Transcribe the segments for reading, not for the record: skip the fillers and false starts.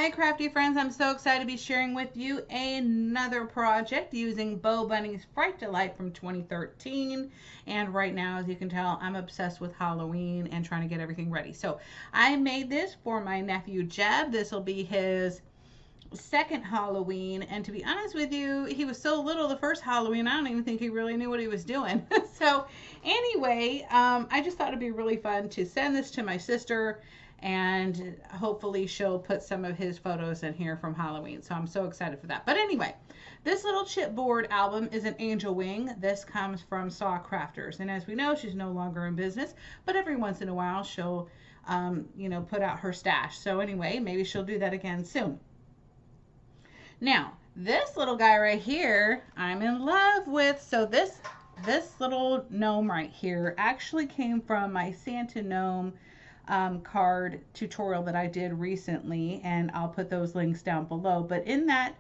Hi crafty friends, I'm so excited to be sharing with you another project using BoBunny Fright Delight from 2013. And right now, as you can tell, I'm obsessed with Halloween and trying to get everything ready. So I made this for my nephew Jeb. This will be his second Halloween, and to be honest with you, he was so little the first Halloween, I don't even think he really knew what he was doing. So anyway, I just thought it'd be really fun to send this to my sister, and hopefully she'll put some of his photos in here from Halloween. So I'm so excited for that. But anyway, this little chipboard album is an angel wing. This comes from Saw Crafters, and as we know, she's no longer in business, but every once in a while she'll put out her stash. So anyway, maybe she'll do that again soon. Now, this little guy right here, I'm in love with. So this little gnome right here actually came from my Santa gnome card tutorial that I did recently, and I'll put those links down below. But in that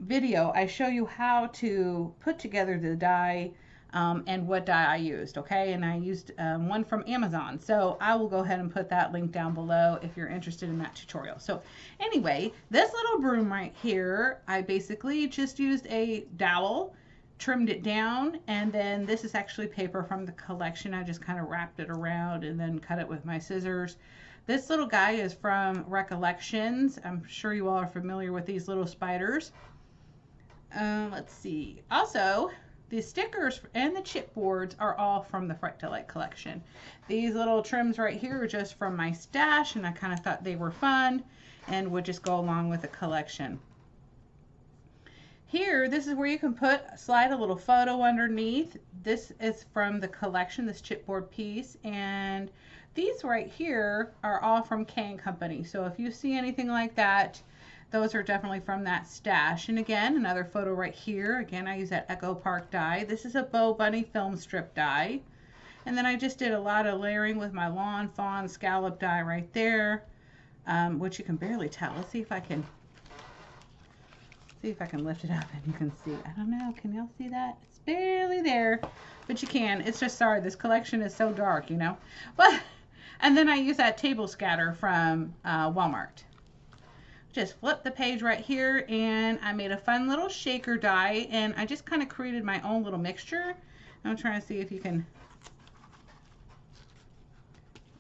video, I show you how to put together the die and what die I used, okay? And I used one from Amazon. So I will go ahead and put that link down below if you're interested in that tutorial. So anyway, this little broom right here, I basically just used a dowel, trimmed it down, and then this is actually paper from the collection. I just kind of wrapped it around and then cut it with my scissors. This little guy is from Recollections. I'm sure you all are familiar with these little spiders. Let's see. Also, the stickers and the chipboards are all from the Fright Delight collection. These little trims right here are just from my stash, and I kind of thought they were fun and would just go along with the collection. Here, this is where you can slide a little photo underneath. This is from the collection, this chipboard piece, and these right here are all from K & Company. So if you see anything like that, those are definitely from that stash. And again, another photo right here. Again, I use that Echo Park die. This is a BoBunny film strip die. And then I just did a lot of layering with my Lawn Fawn scallop die right there, which you can barely tell. Let's see if I can lift it up and you can see. I don't know, can y'all see that? It's barely there, but you can. It's just, sorry, this collection is so dark, you know. But, and then I use that table scatter from Walmart. Just flip the page right here, and I made a fun little shaker die, and I just kind of created my own little mixture. I'm trying to see if you can.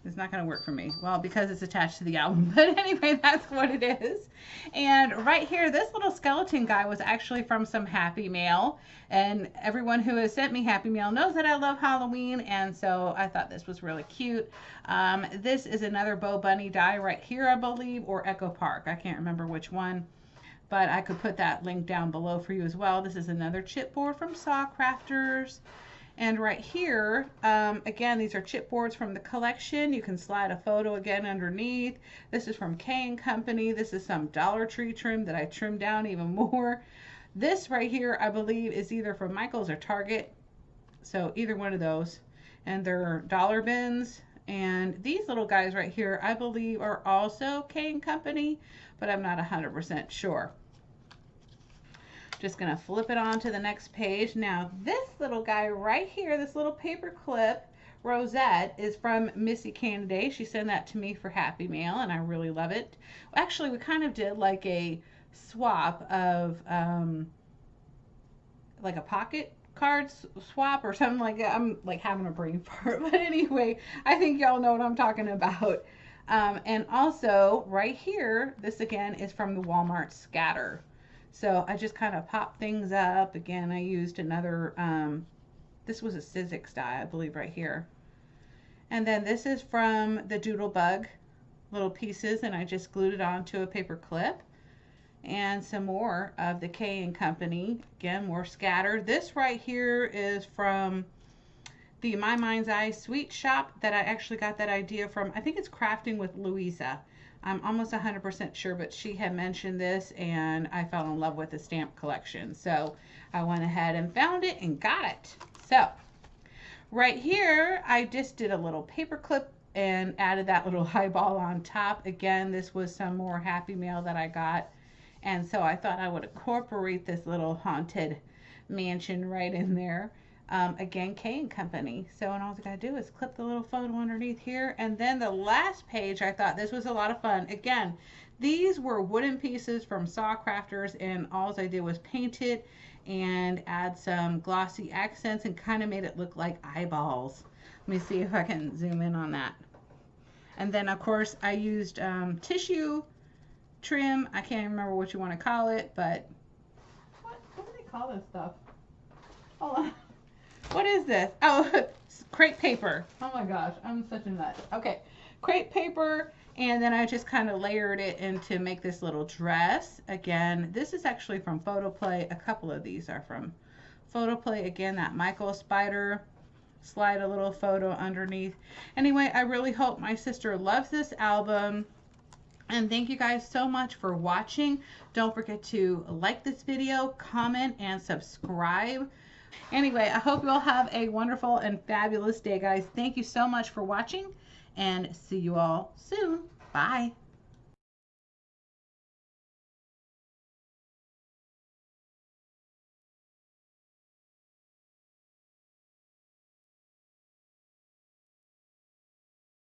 It's not going to work for me. Well, because it's attached to the album. But anyway, that's what it is. And right here, this little skeleton guy was actually from some Happy Mail. And everyone who has sent me Happy Mail knows that I love Halloween. And so I thought this was really cute. This is another BoBunny die right here, I believe, or Echo Park. I can't remember which one. But I could put that link down below for you as well. This is another chipboard from Saw Crafters. And right here, again, these are chipboards from the collection. You can slide a photo again underneath. This is from K & Company. This is some Dollar Tree trim that I trimmed down even more. This right here, I believe, is either from Michael's or Target. So either one of those. And they're dollar bins. And these little guys right here, I believe, are also K & Company, but I'm not 100% sure. Just gonna flip it on to the next page. Now this little guy right here, this little paper clip rosette, is from Missy Canada. She sent that to me for Happy Mail, and I really love it. Actually, we kind of did like a swap of like a pocket cards swap or something like that. I'm like having a brain fart, but anyway, I think y'all know what I'm talking about. And also right here, this again is from the Walmart scatter. So I just kind of popped things up. Again, I used another, this was a Sizzix die, I believe, right here. And then this is from the Doodlebug little pieces, and I just glued it onto a paper clip. And some more of the K & Company. Again, more scattered. This right here is from the My Mind's Eye Sweet Shop that I actually got that idea from. I think it's Crafting with Louisa. I'm almost 100% sure, but she had mentioned this, and I fell in love with the stamp collection. So I went ahead and found it and got it. So right here, I just did a little paper clip and added that little eyeball on top. Again, this was some more Happy Mail that I got. And so I thought I would incorporate this little haunted mansion right in there. Again, K & Company. So, and all I gotta do is clip the little photo underneath here. And then the last page, I thought this was a lot of fun. Again, These were wooden pieces from Saw Crafters, and all I did was paint it and add some glossy accents and kind of made it look like eyeballs. Let me see if I can zoom in on that. And then of course I used tissue trim. I can't remember what you want to call it, but what do they call this stuff? Hold on. What is this? Oh, crepe paper. Oh my gosh, I'm such a nut. Okay, crepe paper, and then I just kind of layered it in to make this little dress. Again, this is actually from Photoplay. A couple of these are from Photoplay. Again, that Michael spider. Slide a little photo underneath. Anyway, I really hope my sister loves this album. And thank you guys so much for watching. Don't forget to like this video, comment, and subscribe. Anyway, I hope you all have a wonderful and fabulous day, guys. Thank you so much for watching, and see you all soon. Bye.